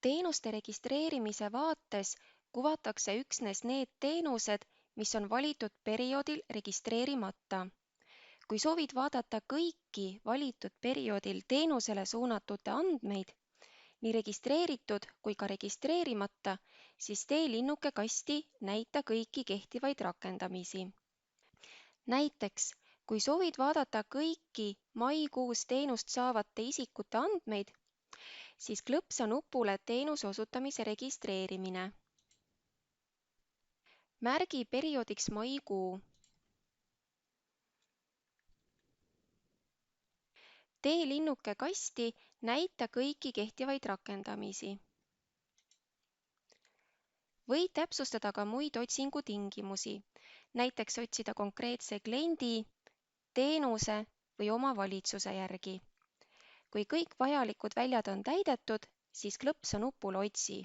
Teenuste registreerimise vaates kuvatakse üksnes need teenused, mis on valitud perioodil registreerimata. Kui soovid vaadata kõiki valitud perioodil teenusele suunatute andmeid, nii registreeritud kui ka registreerimata, siis tee linnuke kasti Näita kõiki kehtivaid rakendamisi. Näiteks, kui soovid vaadata kõiki maikuus teenust saavate isikute andmeid, siis klõpsa nupule Teenuse osutamise registreerimine. Märgi perioodiks maikuu. Tee linnuke kasti Näita kõiki kehtivaid rakendamisi. Võid täpsustada ka muid otsingutingimusi, näiteks otsida konkreetse kliendi, teenuse või omavalitsuse järgi. Kui kõik vajalikud väljad on täidetud, siis klõpsa nupul Otsi.